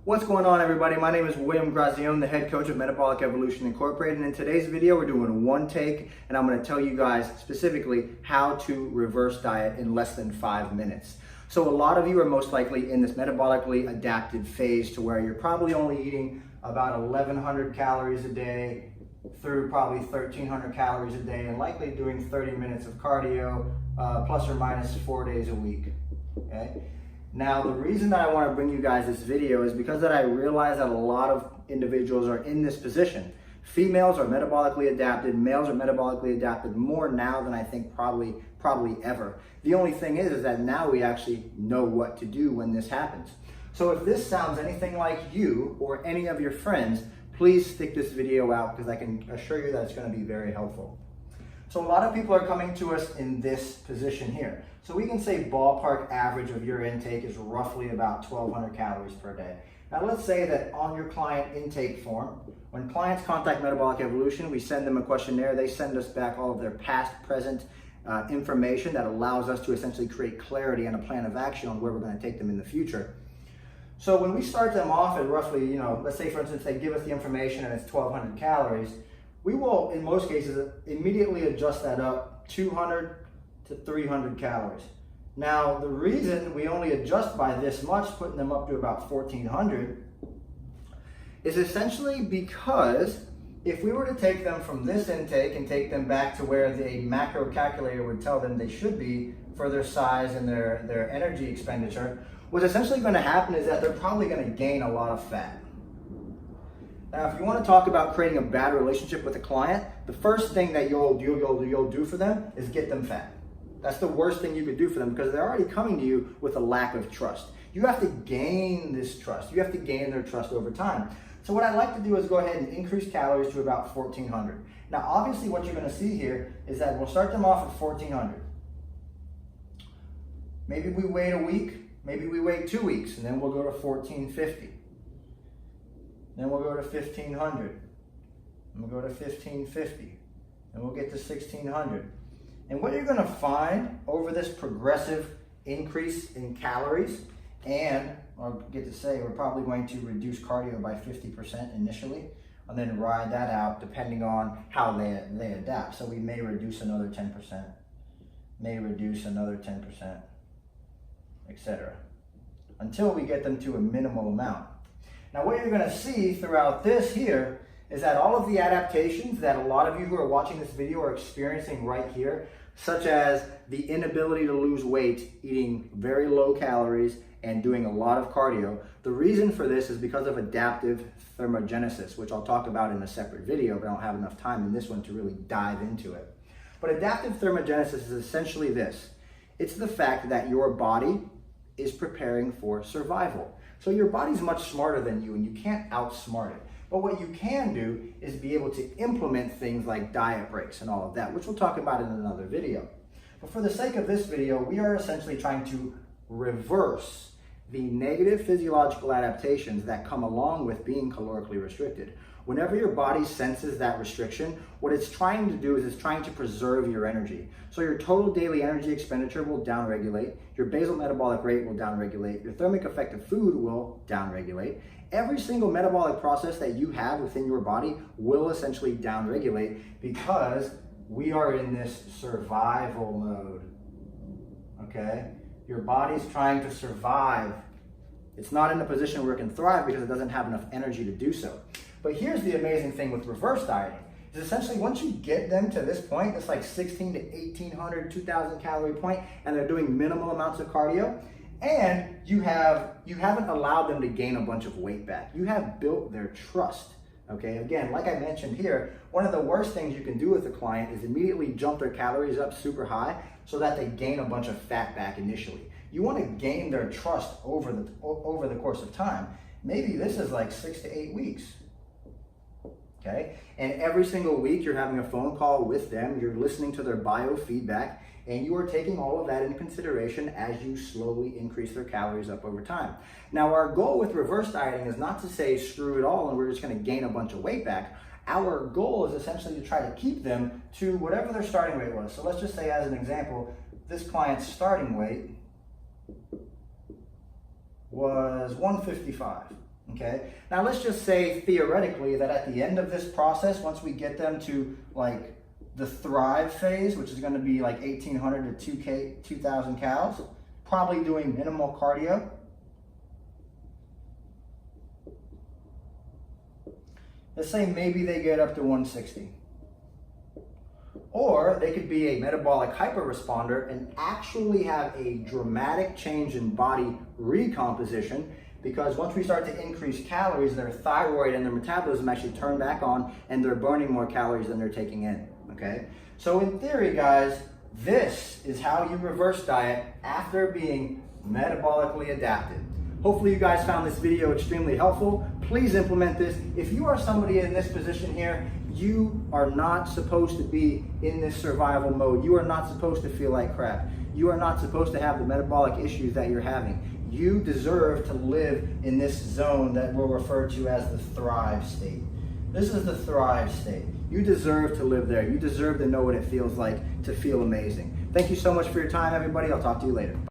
What's going on, everybody? My name is William Grazione, the head coach of Metabolic Evolution Incorporated. And in today's video, we're doing one take, and I'm going to tell you guys specifically how to reverse diet in less than 5 minutes. So a lot of you are most likely in this metabolically adapted phase to where you're probably only eating about 1,100 calories a day through probably 1,300 calories a day, and likely doing 30 minutes of cardio, plus or minus 4 days a week. Okay. Now, the reason that I want to bring you guys this video is because that I realize that a lot of individuals are in this position. Females are metabolically adapted, males are metabolically adapted more now than I think probably ever. The only thing is that now we actually know what to do when this happens. So if this sounds anything like you or any of your friends, please stick this video out because I can assure you that it's going to be very helpful. So a lot of people are coming to us in this position here. So we can say ballpark average of your intake is roughly about 1,200 calories per day. Now let's say that on your client intake form, when clients contact Metabolic Evolution, we send them a questionnaire. They send us back all of their past, present information that allows us to essentially create clarity and a plan of action on where we're going to take them in the future. So when we start them off at roughly, let's say for instance, they give us the information and it's 1,200 calories, we will, in most cases, immediately adjust that up 200 to 300 calories. Now, the reason we only adjust by this much, putting them up to about 1,400, is essentially because if we were to take them from this intake and take them back to where the macro calculator would tell them they should be for their size and their energy expenditure, what's essentially going to happen is that they're probably going to gain a lot of fat. Now, if you want to talk about creating a bad relationship with a client, the first thing that you'll do for them is get them fat. That's the worst thing you could do for them because they're already coming to you with a lack of trust. You have to gain this trust. You have to gain their trust over time. So what I'd like to do is go ahead and increase calories to about 1,400. Now, obviously what you're going to see here is that we'll start them off at 1,400. Maybe we wait a week, maybe we wait 2 weeks, and then we'll go to 1,450. Then we'll go to 1,500, and we'll go to 1,550, and we'll get to 1,600. And what you're going to find over this progressive increase in calories, and I'll get to say we're probably going to reduce cardio by 50% initially, and then ride that out depending on how they adapt. So we may reduce another 10%, may reduce another 10%, etc., until we get them to a minimal amount. Now what you're going to see throughout this here is that all of the adaptations that a lot of you who are watching this video are experiencing right here, such as the inability to lose weight, eating very low calories, and doing a lot of cardio. The reason for this is because of adaptive thermogenesis, which I'll talk about in a separate video, but I don't have enough time in this one to really dive into it. But adaptive thermogenesis is essentially this. It's the fact that your body is preparing for survival. So your body's much smarter than you, and you can't outsmart it. But what you can do is be able to implement things like diet breaks and all of that, which we'll talk about in another video. But for the sake of this video, we are essentially trying to reverse the negative physiological adaptations that come along with being calorically restricted. Whenever your body senses that restriction, what it's trying to do is it's trying to preserve your energy. So your total daily energy expenditure will downregulate, your basal metabolic rate will downregulate, your thermic effect of food will downregulate. Every single metabolic process that you have within your body will essentially downregulate because we are in this survival mode, okay? Your body's trying to survive. It's not in a position where it can thrive because it doesn't have enough energy to do so. But here's the amazing thing with reverse dieting, is essentially once you get them to this point, it's like 1,600 to 1,800, 2,000 calorie point, and they're doing minimal amounts of cardio, and you haven't allowed them to gain a bunch of weight back. You have built their trust. Okay, again, like I mentioned here, one of the worst things you can do with a client is immediately jump their calories up super high so that they gain a bunch of fat back initially. You want to gain their trust over the course of time. Maybe this is like 6 to 8 weeks. Okay, and every single week you're having a phone call with them, you're listening to their biofeedback, and you are taking all of that into consideration as you slowly increase their calories up over time. Now, our goal with reverse dieting is not to say screw it all and we're just going to gain a bunch of weight back. Our goal is essentially to try to keep them to whatever their starting weight was. So let's just say, as an example, this client's starting weight was 155. Okay, now let's just say theoretically that at the end of this process, once we get them to like the thrive phase, which is going to be like 1,800 to 2,000 cows, probably doing minimal cardio. Let's say maybe they get up to 160. Or they could be a metabolic hyperresponder and actually have a dramatic change in body recomposition, because once we start to increase calories, their thyroid and their metabolism actually turn back on and they're burning more calories than they're taking in, okay? So in theory, guys, this is how you reverse diet after being metabolically adapted. Hopefully you guys found this video extremely helpful. Please implement this. If you are somebody in this position here, you are not supposed to be in this survival mode. You are not supposed to feel like crap. You are not supposed to have the metabolic issues that you're having. You deserve to live in this zone that we'll refer to as the thrive state. This is the thrive state. You deserve to live there. You deserve to know what it feels like to feel amazing. Thank you so much for your time, everybody. I'll talk to you later.